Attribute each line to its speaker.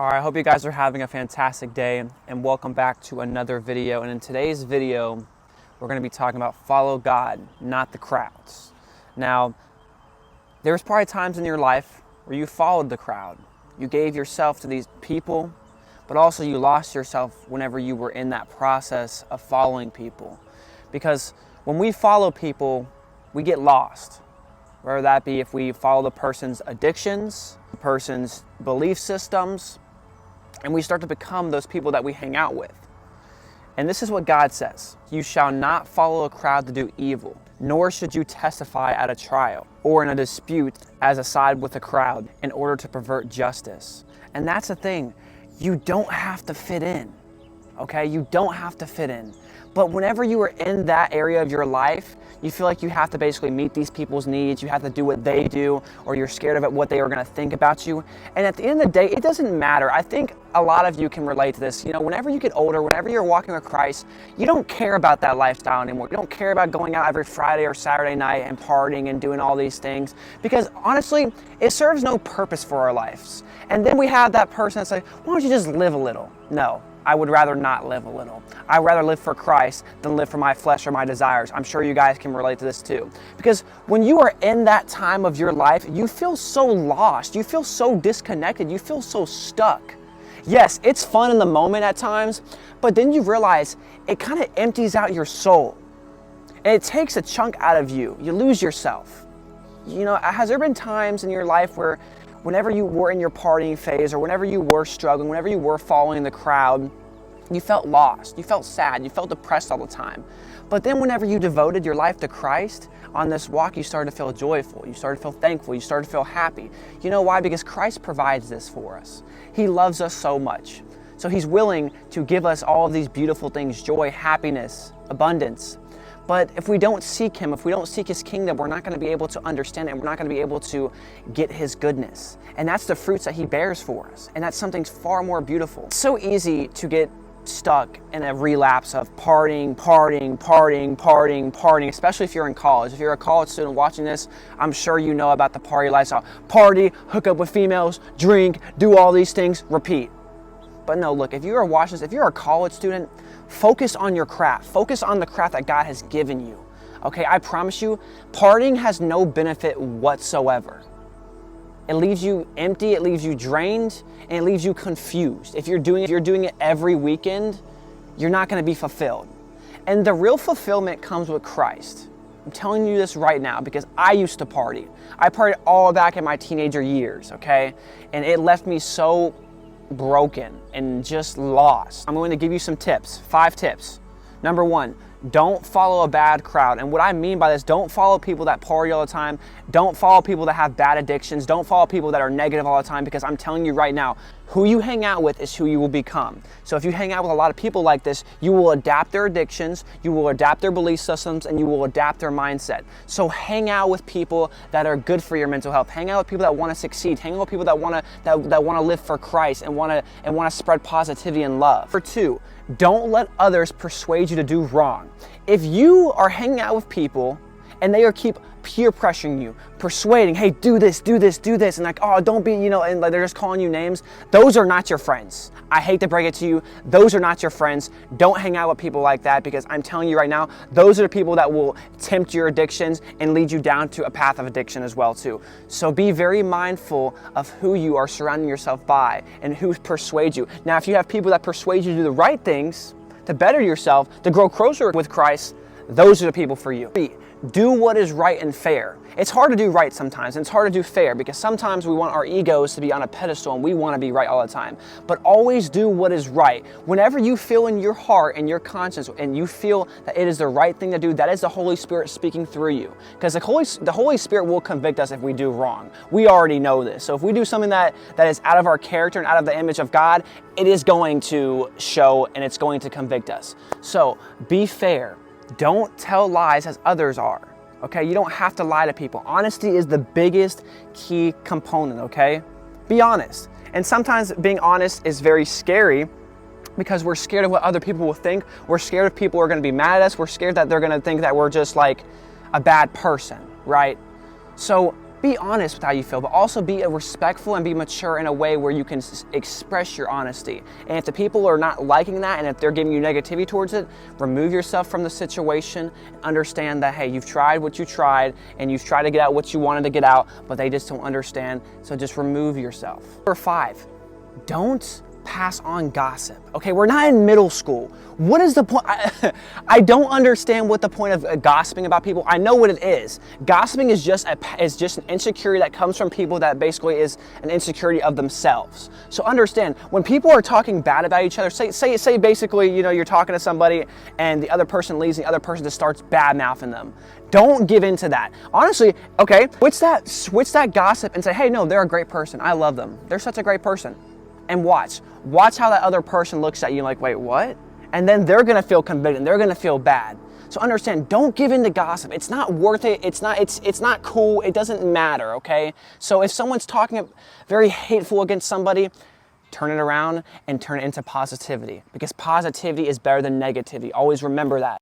Speaker 1: Alright, I hope you guys are having a fantastic day and welcome back to another video. And in today's video, we're going to be talking about follow God, not the crowds. Now, there's probably times in your life where you followed the crowd. You gave yourself to these people, but also you lost yourself whenever you were in that process of following people. Because when we follow people, we get lost. Whether that be if we follow the person's addictions, the person's belief systems, and we start to become those people that we hang out with. And this is what God says: you shall not follow a crowd to do evil, nor should you testify at a trial or in a dispute as a side with a crowd in order to pervert justice. And that's the thing, you don't have to fit in, okay? You don't have to fit in. But whenever you are in that area of your life, you feel like you have to basically meet these people's needs, you have to do what they do, or you're scared of what they are going to think about you. And at the end of the day, it doesn't matter. I think a lot of you can relate to this. You know, whenever you get older, whenever you're walking with Christ, you don't care about that lifestyle anymore. You don't care about going out every Friday or Saturday night and partying and doing all these things, because honestly, it serves no purpose for our lives. And then we have that person that's like, why don't you just live a little? No. I would rather not live a little. I'd rather live for Christ than live for my flesh or my desires. I'm sure you guys can relate to this too. Because when you are in that time of your life, you feel so lost. You feel so disconnected. You feel so stuck. Yes, it's fun in the moment at times, but then you realize it kind of empties out your soul. And it takes a chunk out of you. You lose yourself. You know, has there been times in your life where whenever you were in your partying phase, or whenever you were struggling, whenever you were following the crowd, you felt lost, you felt sad, you felt depressed all the time? But then whenever you devoted your life to Christ on this walk, you started to feel joyful, you started to feel thankful, you started to feel happy. You know why? Because Christ provides this for us. He loves us so much. So He's willing to give us all of these beautiful things: joy, happiness, abundance. But if we don't seek Him, if we don't seek His kingdom, we're not going to be able to understand it, and we're not going to be able to get His goodness. And that's the fruits that He bears for us. And that's something far more beautiful. It's so easy to get stuck in a relapse of partying, especially if you're in college. If you're a college student watching this, I'm sure you know about the party lifestyle. Party, hook up with females, drink, do all these things, repeat. But no, look, if you are watching this, if you're a college student, focus on your craft. Focus on the craft that God has given you. Okay, I promise you, partying has no benefit whatsoever. It leaves you empty, it leaves you drained, and it leaves you confused. If you're doing it every weekend, you're not going to be fulfilled. And the real fulfillment comes with Christ. I'm telling you this right now because I used to party. I partied all back in my teenager years, okay? And it left me so broken and just lost. I'm going to give you some tips, 5 tips. Number 1, don't follow a bad crowd. And what I mean by this, don't follow people that party all the time. Don't follow people that have bad addictions. Don't follow people that are negative all the time, because I'm telling you right now, who you hang out with is who you will become. So if you hang out with a lot of people like this, you will adapt their addictions, you will adapt their belief systems, and you will adapt their mindset. So hang out with people that are good for your mental health. Hang out with people that want to succeed. Hang out with people that want to live for Christ and want to spread positivity and love. Number 2, don't let others persuade you to do wrong. If you are hanging out with people and they keep peer pressuring you, persuading, hey, do this, and like, oh, don't be, and like they're just calling you names, those are not your friends. I hate to break it to you, those are not your friends. Don't hang out with people like that, because I'm telling you right now, those are the people that will tempt your addictions and lead you down to a path of addiction as well too. So be very mindful of who you are surrounding yourself by and who persuades you. Now, if you have people that persuade you to do the right things, to better yourself, to grow closer with Christ, those are the people for you. Do what is right and fair. It's hard to do right sometimes, and it's hard to do fair, because sometimes we want our egos to be on a pedestal and we want to be right all the time. But always do what is right. Whenever you feel in your heart and your conscience and you feel that it is the right thing to do, that is the Holy Spirit speaking through you. Because the Holy Spirit will convict us if we do wrong. We already know this. So if we do something that is out of our character and out of the image of God, it is going to show and it's going to convict us. So be fair. Don't tell lies as others are, okay? You don't have to lie to people. Honesty is the biggest key component, okay? Be honest. And sometimes being honest is very scary, because we're scared of what other people will think. We're scared of people are going to be mad at us. We're scared that they're going to think that we're just like a bad person, right? So be honest with how you feel, but also be respectful and be mature in a way where you can express your honesty. And if the people are not liking that, and if they're giving you negativity towards it, remove yourself from the situation. Understand that, hey, you've tried what you tried, and you've tried to get out what you wanted to get out, but they just don't understand. So just remove yourself. Number 5, don't pass on gossip. Okay, we're not in middle school. What is the point? I don't understand what the point of gossiping about people. I know what it is. Gossiping is just an insecurity that comes from people that basically is an insecurity of themselves. So understand, when people are talking bad about each other, say basically, you know, you're talking to somebody and the other person leaves, and the other person just starts bad mouthing them. Don't give in to that. Honestly, okay, switch that gossip and say, hey, no, they're a great person. I love them. They're such a great person. And watch how that other person looks at you like, wait, what? And then they're gonna feel convicted, they're gonna feel bad. So understand, don't give in to gossip. It's not worth it, it's not cool, it doesn't matter, okay? So if someone's talking very hateful against somebody, turn it around and turn it into positivity, because positivity is better than negativity. Always remember that.